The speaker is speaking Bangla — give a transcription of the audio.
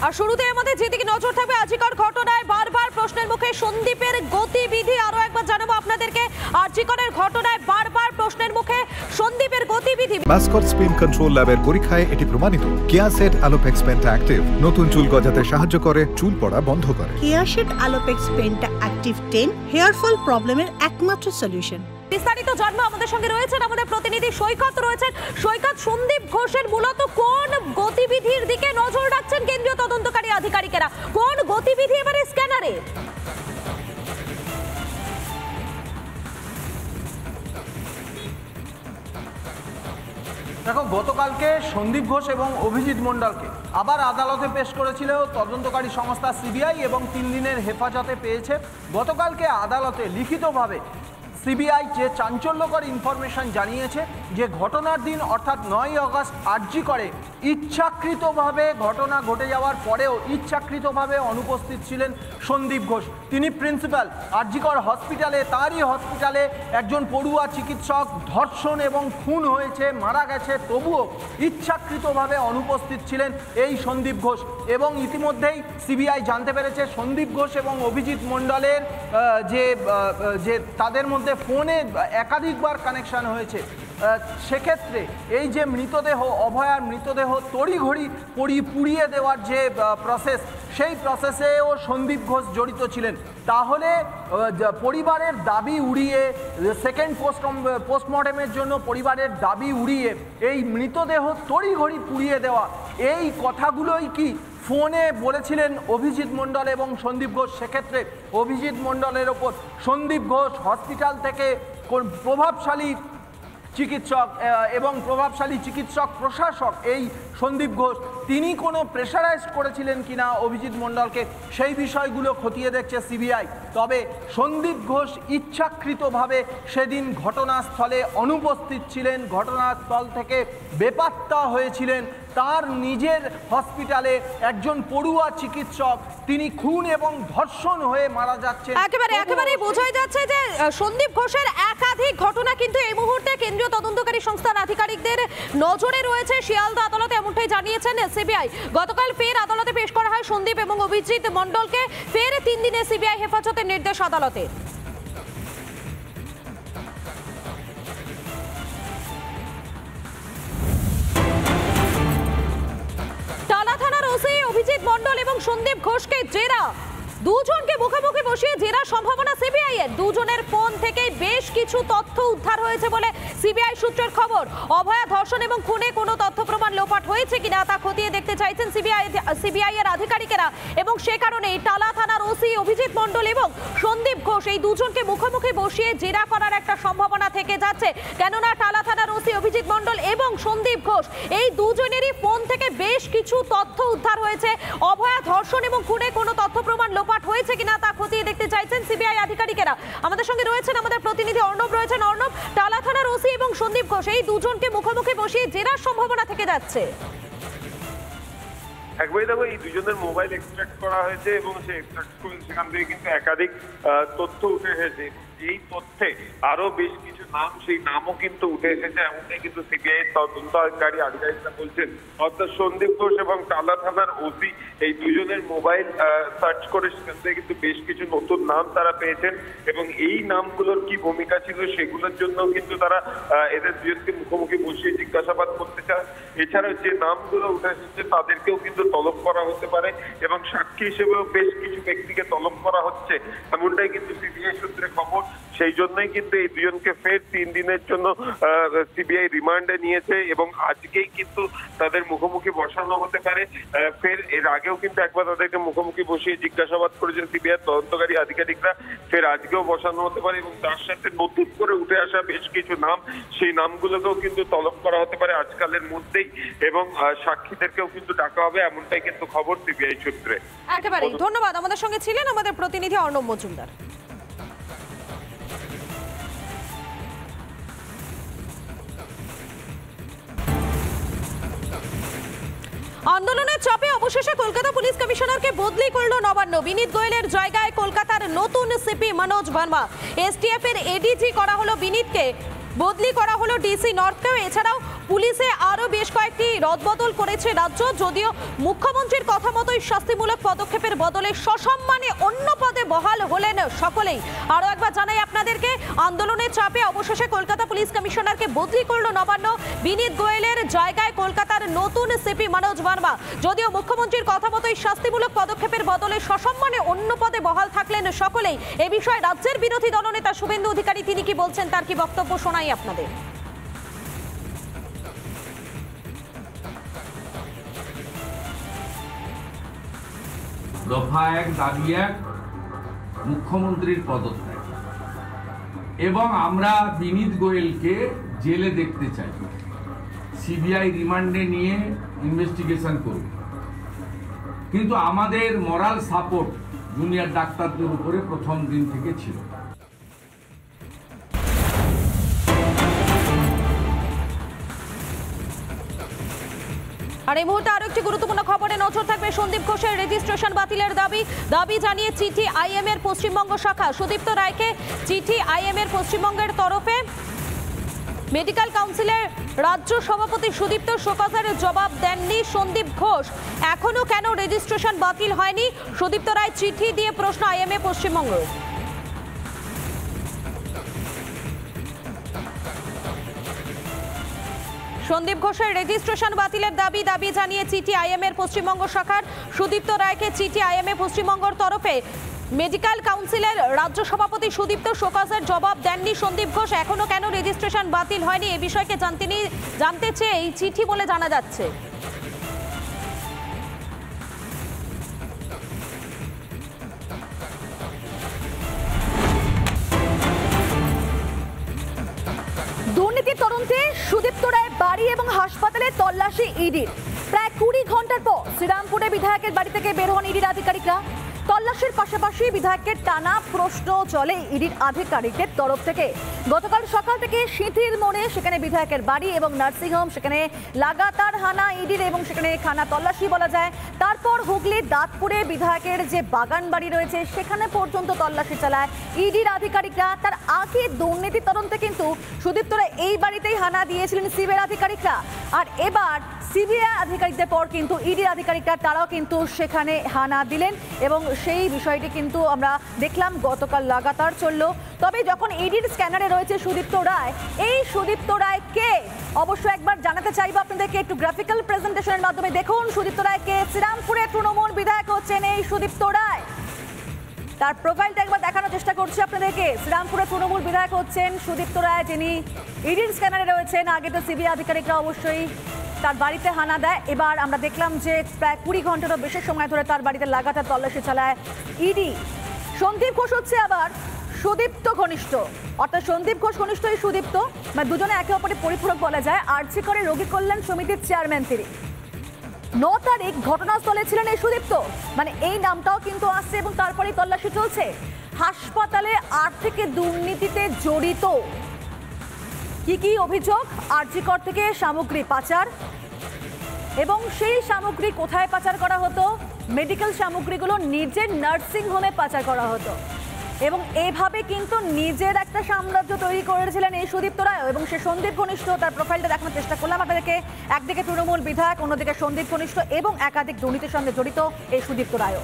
আর শুরুতে আমাদের যেদিকে নজর থাকবে আজিকার ঘটনায় বারবার প্রশ্নের মুখে সন্দীপের গতিবিধি। আরো একবার জানাবো আপনাদেরকে, আজিকারের ঘটনায় বারবার প্রশ্নের মুখে সন্দীপের গতিবিধি। মাসকট স্পিন কন্ট্রোল ল্যাবের পরীক্ষায় এটি প্রমাণিত। কেয়াসেট আলোপেক্স পেন্টা অ্যাক্টিভ নতুন চুল গজাতে সাহায্য করে, চুল পড়া বন্ধ করে। Keya Seth Alopex penta active 10 hair fall প্রবলেমের একমাত্র সলিউশন। বিস্তারিত জানবো, আমাদের সঙ্গে রয়েছেন আমাদের প্রতিনিধি সৈকত রয়েছেন। সৈকত, সন্দীপ ঘোষের মূলত কোন গতিবিধির দিকে নজর রাখছেন কেন্দ্রীয় তদন্তকারী আধিকারিকেরা? কোন গতিবিধি এবারে স্ক্যানারে? দেখো, গতকালকে সন্দীপ ঘোষ এবং অভিজিৎ মণ্ডলকে আবার আদালতে পেশ করেছিল তদন্তকারী সংস্থা সিবিআই এবং 3 দিনের হেফাজতে পেয়েছে। গতকালকে আদালতে লিখিতভাবে সিবিআই যে চাঞ্চল্যকর ইনফরমেশন জানিয়েছে যে ঘটনার দিন অর্থাৎ 9ই আগস্ট আরজি করে ইচ্ছাকৃতভাবে ঘটনা ঘটে যাওয়ার পরেও ইচ্ছাকৃতভাবে অনুপস্থিত ছিলেন সন্দীপ ঘোষ। তিনি প্রিন্সিপাল আরজিকর হসপিটালে, তারই হসপিটালে একজন পড়ুয়া চিকিৎসক ধর্ষণ এবং খুন হয়েছে, মারা গেছে, তবুও ইচ্ছাকৃতভাবে অনুপস্থিত ছিলেন এই সন্দীপ ঘোষ। এবং ইতিমধ্যেই সিবিআই জানতে পেরেছে সন্দীপ ঘোষ এবং অভিজিৎ মণ্ডলের যে তাদের মধ্যে ফোনে একাধিকবার কানেকশান হয়েছে। সেক্ষেত্রে এই যে মৃতদেহ, অভয়ার মৃতদেহ তড়িঘড়ি পুড়িয়ে দেওয়ার যে প্রসেস, সেই প্রসেসেও সন্দীপ ঘোষ জড়িত ছিলেন। তাহলে পরিবারের দাবি উড়িয়ে, সেকেন্ড পোস্টমর্টেমের জন্য পরিবারের দাবি উড়িয়ে এই মৃতদেহ তড়িঘড়ি পুড়িয়ে দেওয়া, এই কথাগুলোই কি ফোনে বলেছিলেন অভিজিৎ মণ্ডল এবং সন্দীপ ঘোষ? সেক্ষেত্রে অভিজিৎ মণ্ডলের ওপর সন্দীপ ঘোষ হসপিটাল থেকে প্রভাবশালী চিকিৎসক এবং প্রভাবশালী চিকিৎসক প্রশাসক এই সন্দীপ ঘোষ, তিনি কোনো প্রেশারাইজ করেছিলেন কিনা অভিজিৎ মণ্ডলকে, সেই বিষয়গুলো খতিয়ে দেখছে সিবিআই। তবে সন্দীপ ঘোষ ইচ্ছাকৃতভাবে সেদিন ঘটনাস্থলে অনুপস্থিত ছিলেন, ঘটনাস্থল থেকে বেপাত্তা হয়েছিলেন। তার নিজের হসপিটালে একজন পড়ুয়া চিকিৎসক, তিনি খুন এবং ধর্ষণ হয়ে মারা যাচ্ছেন। একেবারে বোঝাই যাচ্ছে যে সন্দীপ ঘোষের একাধিক ঘটনা কিন্তু এই মুহূর্তে কেন্দ্রীয় তদন্তকারী সংস্থার আধিকারিকদের নজরে রয়েছে। শিয়ালদা আদালতে এমনটাই জানিয়েছেন সিবিআই। গতকাল ফের আদালতে পেশ করা হয় সন্দীপ এবং অভিজিৎ মণ্ডলকে। ফের 3 দিনের সিবিআই হেফাজতের নির্দেশ আদালতে। টালা থানার ওসি অভিজিৎ মণ্ডল এবং সন্দীপ ঘোষকে জেরা, দুজনকে মুখোমুখি বসিয়ে জেরার সম্ভাবনা সিবিআই এর। দুজনের ফোন থেকে বেশ কিছু তথ্য উদ্ধার হয়েছে বলে সিবিআই সূত্রের খবর। অভয়া ধর্ষণ এবং খুনে কোনো তথ্য প্রমাণ লোপাট হয়েছে কিনা তা খতিয়ে দেখতে চাইছেন সিবিআই এর আধিকারিকেরা। এবং সে কারণে টালা থানার ওসি অভিজিৎ মণ্ডল এবং সন্দীপ ঘোষ এই দুজনকে মুখোমুখি বসিয়ে জেরা করার একটা সম্ভাবনা থেকে যাচ্ছে। কেননা টালা থানার ওসি অভিজিৎ মণ্ডল এবং সন্দীপ ঘোষ এই দুজনেরই ফোন থেকে বেশ কিছু তথ্য উদ্ধার হয়েছে। অভয়া ধর্ষণ এবং খুনে কোনো তথ্য প্রমাণ লোপাট হয়েছে কিনা তা খতিয়ে দেখতে চাইছেন সিবিআই আধিকারিকেরা। আমাদের সঙ্গে রয়েছেন আমাদের প্রতিনিধি অর্ণব রয়েছেন। অর্ণব, টালা থানার ওসি এবং সন্দীপ ঘোষ এই দুজনকে মুখোমুখি বসিয়ে জেরার সম্ভাবনা থেকে যাচ্ছে। একবারই দেখো, এই দুজনের মোবাইল এক্সট্রাক্ট করা হয়েছে এবং সেখান থেকে কিন্তু একাধিক তথ্য উঠে এসেছে। এই তথ্যে আরো বেশ কিছু নাম, সেই নামও কিন্তু উঠে এসেছে, এমনটাই কিন্তু সিবিআই তদন্তকারী আধিকারিকরা বলছেন। অর্থাৎ সন্দীপ ঘোষ এবং টালা থানার ওসি এই দুজনের মোবাইল সার্চ করে সেখান থেকে কিন্তু বেশ কিছু নতুন নাম তারা পেয়েছেন এবং এই নামগুলোর কি ভূমিকা ছিল সেগুলোর জন্য কিন্তু তারা এদের দুজনকে মুখোমুখি বসিয়ে জিজ্ঞাসাবাদ করতে চান। এছাড়াও যে নামগুলো উঠে এসেছে তাদেরকেও কিন্তু তলব করা হতে পারে এবং সাক্ষী হিসেবেও বেশ কিছু ব্যক্তিকে তলব করা হচ্ছে, এমনটাই কিন্তু সিবিআই সূত্রে খবর। সেই জন্যই কিন্তু এই দুজনকে ফের 3 দিনের জন্য সিবিআই রিমান্ডে নিয়েছে এবং আজকেই কিন্তু তাদের মুখোমুখি বসানো হতে পারে। ফের এর আগেও কিন্তু একবার তাদেরকে মুখোমুখি বসিয়ে জিজ্ঞাসাবাদ করেছেন সিবিআই তদন্তকারী আধিকারিকরা, ফের আজকেও বসানো হতে পারে এবং তার সাথে নতুন করে উঠে আসা বেশ কিছু নাম, সেই নামগুলোকেও কিন্তু তলব করা হতে পারে আজকালের মধ্যেই এবং সাক্ষীদেরকেও কিন্তু ডাকা হবে, এমনটাই কিন্তু খবর সিবিআই সূত্রে। একেবারেই ধন্যবাদ, আমাদের সঙ্গে ছিলেন আমাদের প্রতিনিধি অর্ণব মজুমদার। আন্দোলনের চাপে অবশেষে কলকাতা পুলিশ কমিশনারকে বদলি করল নবান্ন। বিনীত গোয়েলের জায়গায় কলকাতার নতুন সিপি মনোজ ভার্মা। এসটিএফ এর এডিজি করা হলো বিনীতকে, বদলি করা হলো ডিসি নর্থকেও। এছাড়াও পুলিশে আরো বেশ কয়েকটি রদবদল করেছে রাজ্য, যদিও মুখ্যমন্ত্রীর কথা মতোই শাস্তিমূলক পদক্ষেপের বদলে সসম্মানে অন্য পদে বহাল হলেন সকলেই। আরো একবার জানাই আপনাদেরকে, আন্দোলনের চাপে অবশেষে কলকাতা পুলিশ কমিশনারকে বদলি করলো নবান্ন। বিনীত গোয়েলের জায়গায় কলকাতার নতুন সিপি মনোজ ভার্মা। যদিও মুখ্যমন্ত্রীর কথা মতোই শাস্তিমূলক পদক্ষেপের বদলে সসম্মানে অন্য পদে বহাল থাকলেন সকলেই। এ বিষয়ে রাজ্যের বিরোধী দলনেতা শুভেন্দু অধিকারী তিনি কি বলছেন, তার কি বক্তব্য শোনাই আপনাদের। দফা 1 দাবি 1 মুখ্যমন্ত্রীর পদত্যাগ, এবং আমরা বিনীত গোয়েলকে জেলে দেখতে চাই। সিবিআই রিমান্ডে নিয়ে ইনভেস্টিগেশন করব, কিন্তু আমাদের মরাল সাপোর্ট জুনিয়র ডাক্তারদের উপরে প্রথম দিন থেকে ছিল। আর এই মুহূর্তে আরো একটি গুরুত্বপূর্ণ খবরে নজর থাকবে। সন্দীপ ঘোষের রেজিস্ট্রেশন বাতিলের দাবি জানিয়ে চিঠি আইএম এর পশ্চিমবঙ্গ শাখা। সুদীপ্ত রায়কে চিঠি আইএম এর পশ্চিমবঙ্গের তরফে। মেডিকেল কাউন্সিলের রাজ্য সভাপতি সুদীপ্ত শোকজের জবাব দেননি সন্দীপ ঘোষ। এখনো কেন রেজিস্ট্রেশন বাতিল হয়নি? সুদীপ্ত রায় চিঠি দিয়ে প্রশ্ন আইএম এ পশ্চিমবঙ্গ। সন্দীপ ঘোষের রেজিস্ট্রেশন বাতিলের দাবি জানিয়ে চিঠি আইএম এর পশ্চিমবঙ্গ শাখার। সুদীপ্ত রায়কে চিঠি আইএম এ পশ্চিমবঙ্গের তরফে। মেডিকেল কাউন্সিলের রাজ্য সভাপতি সুদীপ্ত শোকজের জবাব দেননি সন্দীপ ঘোষ। এখনো কেন রেজিস্ট্রেশন বাতিল হয়নি এই বিষয়কে জানতে চেয়ে এই চিঠি বলে জানা যাচ্ছে। দুর্নীতির তদন্তে সুদীপ্ত রায়ের বাড়ি এবং হাসপাতালে তল্লাশি ইডির। প্রায় 20 ঘন্টার পর শ্রীরামপুরে বিধায়কের বাড়ি থেকে বের হন ইডির আধিকারিকরা। তল্লাশির পাশাপাশি বিধায়কের টানা প্রশ্ন চলে ইডির আধিকারিকদের তরফ থেকে। গতকাল সকাল থেকে সিঁথির মোড়ে সেখানে বিধায়কের বাড়ি এবং নার্সিংহোম, সেখানে লাগাতার হানা ইডির এবং সেখানে খানা তল্লাশি বলা যায়। তারপর হুগলির দাঁতপুরে বিধায়কের যে বাগান বাড়ি রয়েছে সেখানে পর্যন্ত তল্লাশি চালায় ইডির আধিকারিকরা। তার আগে দুর্নীতি তদন্তে কিন্তু সুদীপ্তরা এই বাড়িতেই হানা দিয়েছিলেন সিবিআই আধিকারিকরা। আর এবার সিবিআই আধিকারিকদের পর কিন্তু ইডির আধিকারিকরা তারাও কিন্তু সেখানে হানা দিলেন এবং সেই বিষয়টি কিন্তু আমরা দেখলাম গতকাল লাগাতার চললো। তবে যখন ইডির স্ক্যানারে রয়েছে সুদীপ্ত রায়, এই সুদীপ্ত রায় কে অবশ্য একবার জানাতে চাইবো আপনাদেরকে একটু গ্রাফিক্যাল প্রেজেন্টেশনের মাধ্যমে। দেখুন সুদীপ্ত রায়কে, শ্রীরামপুরে তৃণমূল বিধায়ক হচ্ছেন এই সুদীপ্ত রায়। তার প্রোফাইলটা একবার দেখানোর চেষ্টা করছি আপনাদেরকে। শ্রীরামপুরে তৃণমূল বিধায়ক হচ্ছেন সুদীপ্ত রায়, যিনি ইডির স্ক্যানারে রয়েছেন। আগে তো সিবিআই আধিকারিকরা অবশ্যই তার বাড়িতে হানা দেয়। এবার আমরা দেখলাম যে প্রায় 20 ঘন্টারও বেশি সময় ধরে তার বাড়িতে লাগাতার তল্লাশি চালায় ইডি। সন্দীপ ঘোষ হচ্ছে আবার সুদীপ্ত ঘনিষ্ঠ, অর্থাৎ সন্দীপ ঘোষ ঘনিষ্ঠ এই সুদীপ্ত, মানে দুজনে একে অপরের পরিপূরক বলা যায়। আরজি করে রোগী কল্যাণ সমিতির চেয়ারম্যান তিনি। 9 তারিখ ঘটনাস্থলে ছিলেন এই সুদীপ্ত, মানে এই নামটাও কিন্তু আসছে এবং তারপরেই তল্লাশি চলছে। হাসপাতালে আর্থিক দুর্নীতিতে জড়িত। কি অভিযোগ? আরজি কর থেকে সামগ্রী পাচার, এবং সেই সামগ্রী কোথায় পাচার করা হতো? মেডিকেল সামগ্রীগুলো নিজের নার্সিং হোমে পাচার করা হতো। এবং এইভাবে কিন্তু নিজের একটা সাম্রাজ্য তৈরি করেছিলেন এই সুদীপ্ত রায়। এবং সে সন্দীপ ঘনিষ্ঠ, তার প্রোফাইলটা দেখানোর চেষ্টা করলাম আপনাদেরকে। একদিকে তৃণমূল বিধায়ক, অন্যদিকে সন্দীপ ঘনিষ্ঠ এবং একাধিক দুর্নীতির সঙ্গে জড়িত এই সুদীপ্ত রায়।